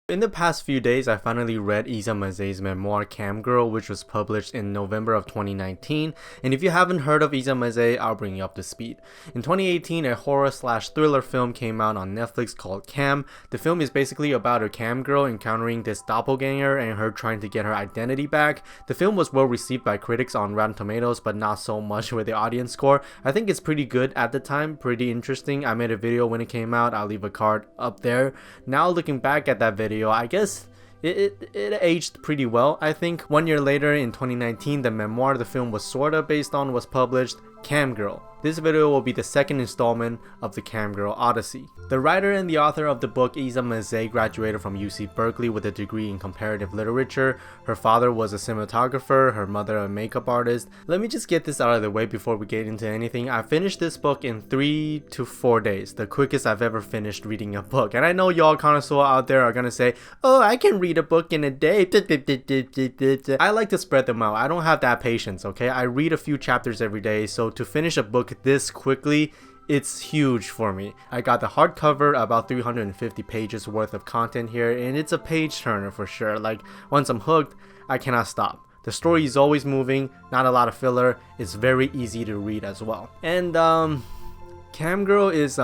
In the past few days, I finally read Isa Mazzei's memoir Camgirl, which was published in November of 2019, and if you haven't heard of Isa Mazzei, I'll bring you up to speed. In 2018, a horror/thriller film came out on Netflix called Cam. The film is basically about a cam girl encountering this doppelganger and her trying to get her identity back. The film was well received by critics on Rotten Tomatoes, but not so much with the audience score. I think it's pretty good at the time, pretty interesting. I made a video when it came out, I'll leave a card up there. Now looking back at that video, I guess it aged pretty well. I think 1 year later in 2019, the memoir the film was sorta based on was published, Camgirl. This video will be the second installment of the Camgirl Odyssey. The writer and the author of the book, Isa Mazzei, graduated from UC Berkeley with a degree in comparative literature. Her father was a cinematographer, her mother a makeup artist. Let me just get this out of the way before we get into anything. I finished this book in 3 to 4 days, the quickest I've ever finished reading a book. And I know y'all connoisseurs out there are gonna say, oh, I can read a book in a day. I like to spread them out. I don't have that patience, okay? I read a few chapters every day, so to finish a book this quickly, it's huge for me. I got the hardcover, about 350 pages worth of content here, and it's a page turner for sure. Like, once I'm hooked, I cannot stop. The story is always moving, not a lot of filler. It's very easy to read as well. And Camgirl is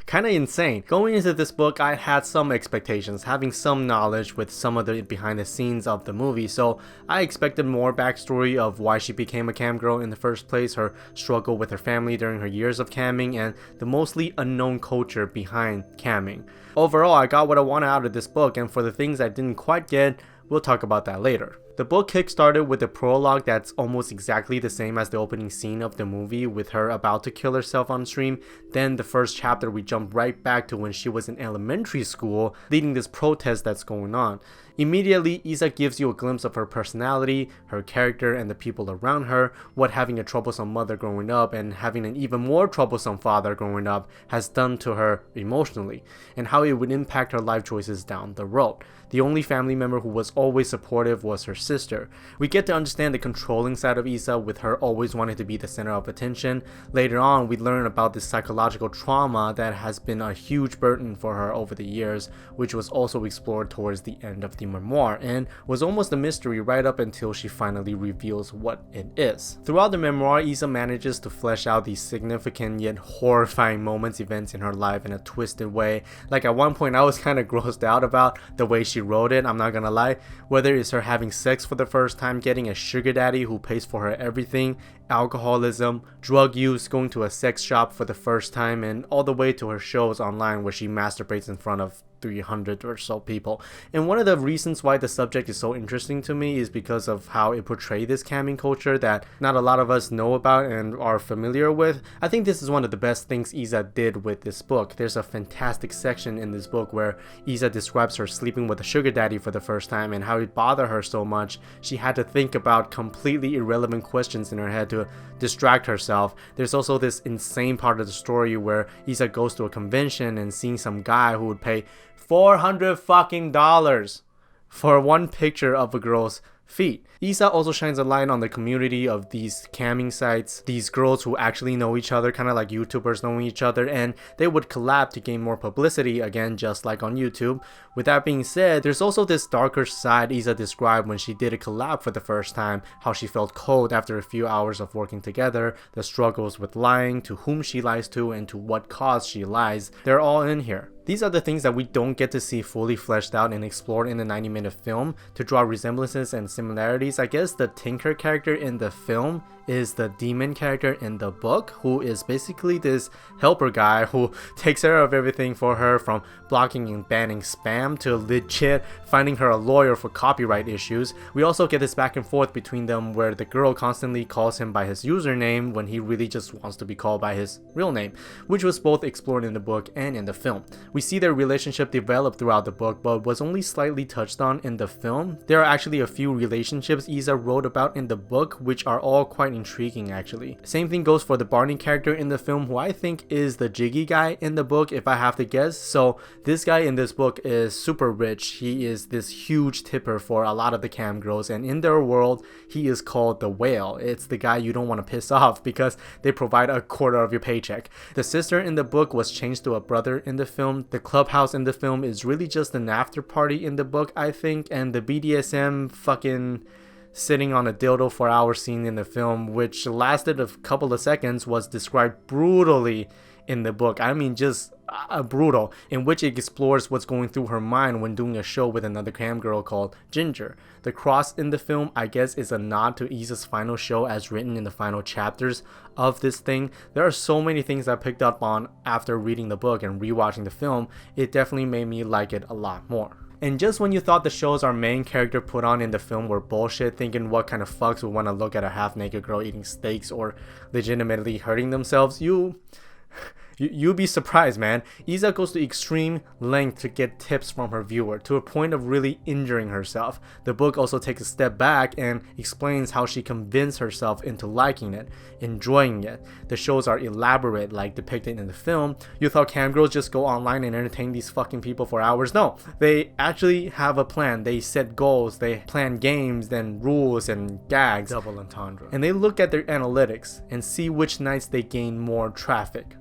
kind of insane. Going into this book, I had some expectations, having some knowledge with some of the behind the scenes of the movie, so I expected more backstory of why she became a cam girl in the first place, her struggle with her family during her years of camming, and the mostly unknown culture behind camming. Overall, I got what I wanted out of this book, and for the things I didn't quite get, we'll talk about that later. The book kickstarted with a prologue that's almost exactly the same as the opening scene of the movie, with her about to kill herself on stream. Then the first chapter, we jump right back to when she was in elementary school, leading this protest that's going on. Immediately, Isa gives you a glimpse of her personality, her character, and the people around her, what having a troublesome mother growing up and having an even more troublesome father growing up has done to her emotionally, and how it would impact her life choices down the road. The only family member who was always supportive was her sister. We get to understand the controlling side of Isa, with her always wanting to be the center of attention. Later on, we learn about this psychological trauma that has been a huge burden for her over the years, which was also explored towards the end of the memoir, and was almost a mystery right up until she finally reveals what it is. Throughout the memoir, Isa manages to flesh out these significant yet horrifying events in her life in a twisted way. Like, at one point I was kind of grossed out about the way she wrote it, I'm not gonna lie. Whether it's her having sex for the first time, getting a sugar daddy who pays for her everything, alcoholism, drug use, going to a sex shop for the first time, and all the way to her shows online where she masturbates in front of 300 or so people. And one of the reasons why the subject is so interesting to me is because of how it portrays this camming culture that not a lot of us know about and are familiar with. I think this is one of the best things Isa did with this book. There's a fantastic section in this book where Isa describes her sleeping with a sugar daddy for the first time and how it bothered her so much she had to think about completely irrelevant questions in her head to distract herself. There's also this insane part of the story where Isa goes to a convention and seeing some guy who would pay $400 fucking dollars for one picture of a girl's feet. Isa also shines a light on the community of these camming sites, these girls who actually know each other, kind of like YouTubers knowing each other, and they would collab to gain more publicity, again just like on YouTube. With that being said, there's also this darker side Isa described when she did a collab for the first time, how she felt cold after a few hours of working together, the struggles with lying, to whom she lies to, and to what cause she lies. They're all in here. These are the things that we don't get to see fully fleshed out and explored in the 90-minute film. To draw resemblances and similarities, I guess the Tinker character in the film is the demon character in the book, who is basically this helper guy who takes care of everything for her, from blocking and banning spam to legit finding her a lawyer for copyright issues. We also get this back and forth between them where the girl constantly calls him by his username when he really just wants to be called by his real name, which was both explored in the book and in the film. We see their relationship develop throughout the book, but was only slightly touched on in the film. There are actually a few relationships Isa wrote about in the book which are all quite intriguing actually. Same thing goes for the Barney character in the film, who I think is the jiggy guy in the book if I have to guess. So this guy in this book is super rich. He is this huge tipper for a lot of the cam girls, and in their world he is called the whale. It's the guy you don't want to piss off because they provide a quarter of your paycheck. The sister in the book was changed to a brother in the film. The clubhouse in the film is really just an after party in the book, I think, and the BDSM fucking sitting on a dildo for hours scene in the film, which lasted a couple of seconds, was described brutally in the book. I mean, just brutal, in which it explores what's going through her mind when doing a show with another cam girl called Ginger. The cross in the film, I guess, is a nod to Isa's final show as written in the final chapters of this thing. There are so many things I picked up on after reading the book and rewatching the film. It definitely made me like it a lot more. And just when you thought the shows our main character put on in the film were bullshit, thinking what kind of fucks would want to look at a half-naked girl eating steaks or legitimately hurting themselves, you'd be surprised, man. Isa goes to extreme length to get tips from her viewer, to a point of really injuring herself. The book also takes a step back and explains how she convinced herself into liking it, enjoying it. The shows are elaborate, like depicted in the film. You thought camgirls just go online and entertain these fucking people for hours? No, they actually have a plan. They set goals, they plan games, then rules and gags, double entendre. And they look at their analytics and see which nights they gain more traffic.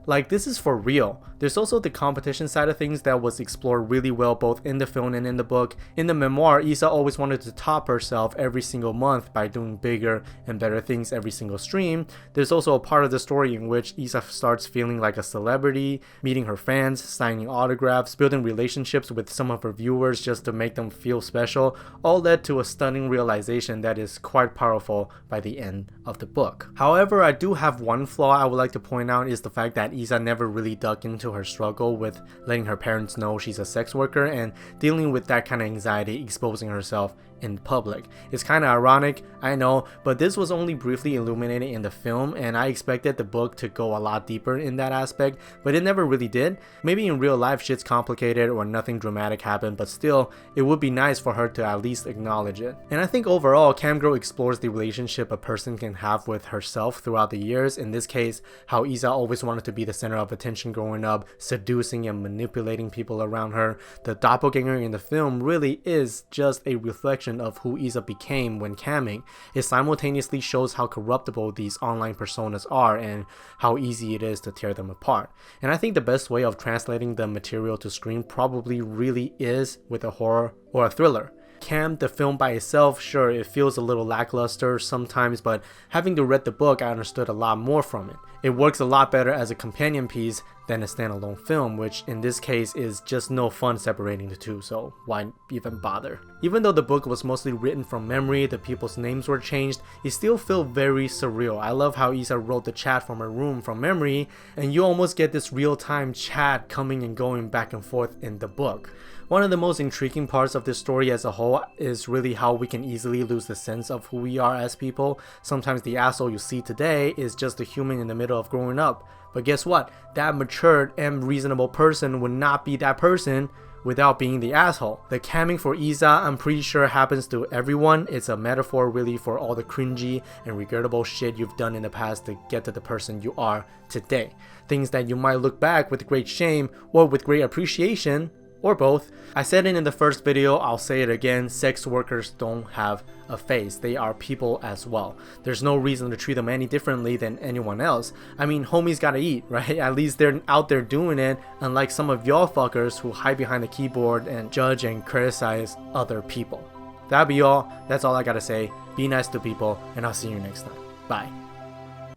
Like, this is for real. There's also the competition side of things that was explored really well both in the film and in the book. In the memoir, Isa always wanted to top herself every single month by doing bigger and better things every single stream. There's also a part of the story in which Isa starts feeling like a celebrity, meeting her fans, signing autographs, building relationships with some of her viewers just to make them feel special, all led to a stunning realization that is quite powerful by the end of the book. However, I do have one flaw I would like to point out, is the fact that Isa never really dug into her struggle with letting her parents know she's a sex worker and dealing with that kind of anxiety exposing herself in public. It's kind of ironic, I know, but this was only briefly illuminated in the film, and I expected the book to go a lot deeper in that aspect, but it never really did. Maybe in real life shit's complicated or nothing dramatic happened, but still, it would be nice for her to at least acknowledge it. And I think overall, Camgirl explores the relationship a person can have with herself throughout the years. In this case, how Isa always wanted to be the center of attention growing up, seducing and manipulating people around her. The doppelganger in the film really is just a reflection of who Isa became when camming. It simultaneously shows how corruptible these online personas are and how easy it is to tear them apart. And I think the best way of translating the material to screen probably really is with a horror or a thriller. Cam, the film by itself, sure, it feels a little lackluster sometimes, but having to read the book, I understood a lot more from it. It works a lot better as a companion piece than a standalone film, which in this case is just no fun separating the two, so why even bother? Even though the book was mostly written from memory, the people's names were changed, it still felt very surreal. I love how Isa wrote the chat from her room from memory, and you almost get this real-time chat coming and going back and forth in the book. One of the most intriguing parts of this story as a whole is really how we can easily lose the sense of who we are as people. Sometimes the asshole you see today is just a human in the middle of growing up. But guess what? That matured and reasonable person would not be that person without being the asshole. The camming for Isa, I'm pretty sure happens to everyone. It's a metaphor really for all the cringy and regrettable shit you've done in the past to get to the person you are today. Things that you might look back with great shame or with great appreciation, or both. I said it in the first video, I'll say it again, sex workers don't have a face. They are people as well. There's no reason to treat them any differently than anyone else. I mean, homies gotta eat, right? At least they're out there doing it, unlike some of y'all fuckers who hide behind the keyboard and judge and criticize other people. That'll be all. That's all I gotta say. Be nice to people, and I'll see you next time. Bye.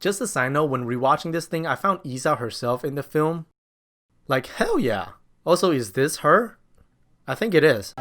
Just a side note, when rewatching this thing, I found Isa herself in the film. Like, hell yeah. Also, is this her? I think it is.